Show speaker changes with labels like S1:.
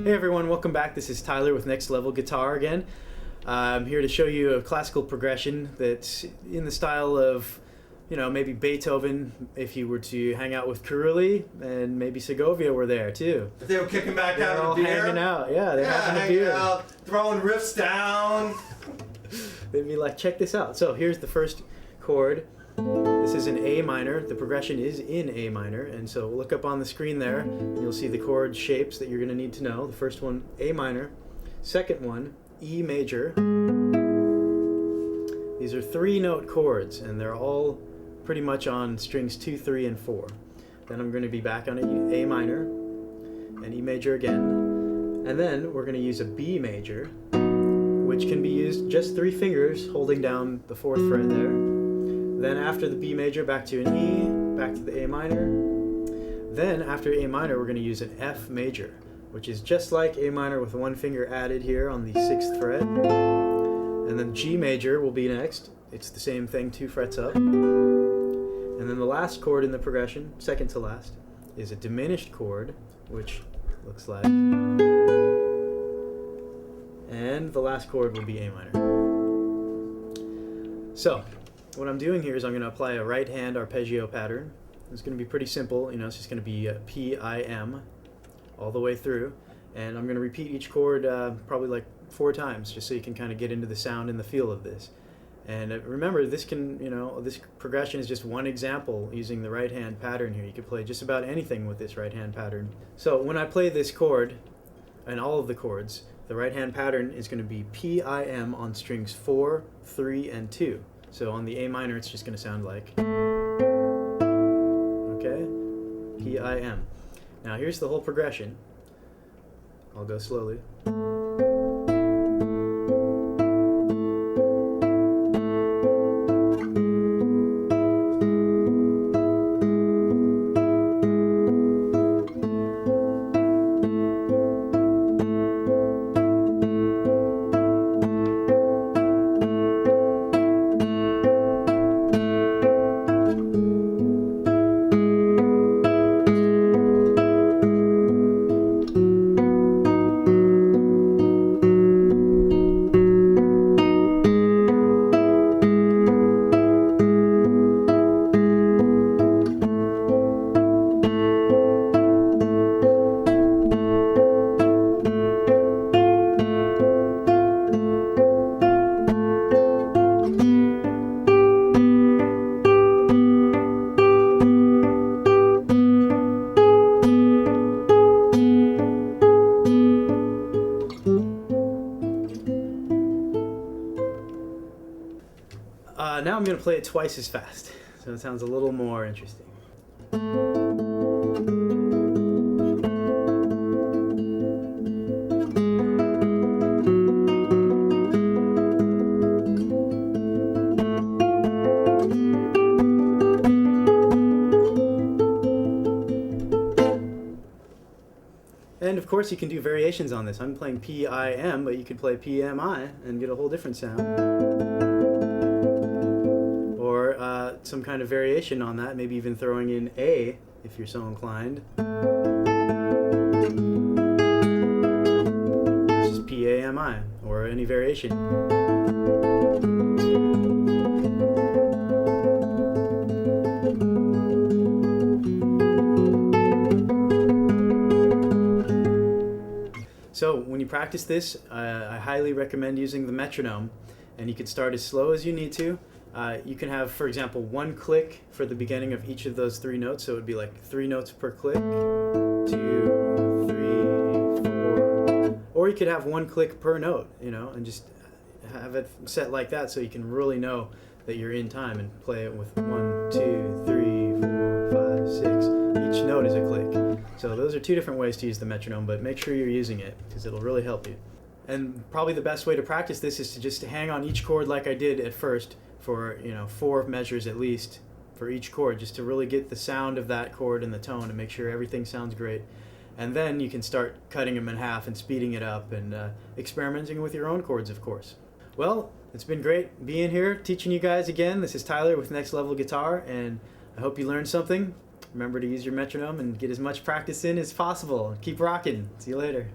S1: Hey everyone, welcome back. This is Tyler with Next Level Guitar again. I'm here to show you a classical progression that's in the style of, maybe Beethoven if you were to hang out with Carulli, and maybe Segovia were there too.
S2: If they were kicking back
S1: They're
S2: out
S1: all
S2: of beer.
S1: hanging out. Yeah, they're having a
S2: hanging
S1: beer.
S2: out, throwing riffs down.
S1: They'd be like, check this out. So here's the first chord. This is in A minor. The progression is in A minor, and so look up on the screen there and you'll see the chord shapes that you're going to need to know. The first one, A minor. Second one, E major. These are 3-note chords, and they're all pretty much on strings 2, 3, and 4. Then I'm going to be back on A minor and E major again, and then we're going to use a B major, which can be used just 3 fingers holding down the 4th fret there. Then after the B major, back to an E, back to the A minor. Then after A minor, we're going to use an F major, which is just like A minor with 1 finger added here on the 6th fret. And then G major will be next. It's the same thing, 2 frets up. And then the last chord in the progression, second to last, is a diminished chord, which looks like. And the last chord will be A minor. So, what I'm doing here is I'm going to apply a right hand arpeggio pattern. It's going to be pretty simple, it's just going to be P-I-M all the way through. And I'm going to repeat each chord probably like 4 times, just so you can kind of get into the sound and the feel of this. And remember, this can, this progression is just one example using the right hand pattern here. You could play just about anything with this right hand pattern. So when I play this chord, and all of the chords, the right hand pattern is going to be P-I-M on strings 4, 3, and 2. So on the A minor, it's just going to sound like, okay, P-I-M. Now here's the whole progression. I'll go slowly. Now I'm going to play it twice as fast, so it sounds a little more interesting. And of course you can do variations on this. I'm playing P-I-M, but you could play P-M-I and get a whole different sound. Some kind of variation on that, maybe even throwing in A if you're so inclined. It's just P-A-M-I, or any variation. So when you practice this, I highly recommend using the metronome, and you can start as slow as you need to. You can have, for example, 1 click for the beginning of each of those 3 notes, so it would be like 3 notes per click, 2, 3, 4, or you could have 1 click per note, and just have it set like that so you can really know that you're in time and play it with 1, 2, 3, 4, 5, 6. Each note is a click. So those are 2 different ways to use the metronome, but make sure you're using it because it'll really help you. And probably the best way to practice this is to just hang on each chord like I did at first, for 4 measures at least for each chord, just to really get the sound of that chord and the tone and make sure everything sounds great. And then you can start cutting them in half and speeding it up and experimenting with your own chords, of course. Well, it's been great being here, teaching you guys again. This is Tyler with Next Level Guitar, and I hope you learned something. Remember to use your metronome and get as much practice in as possible. Keep rocking. See you later.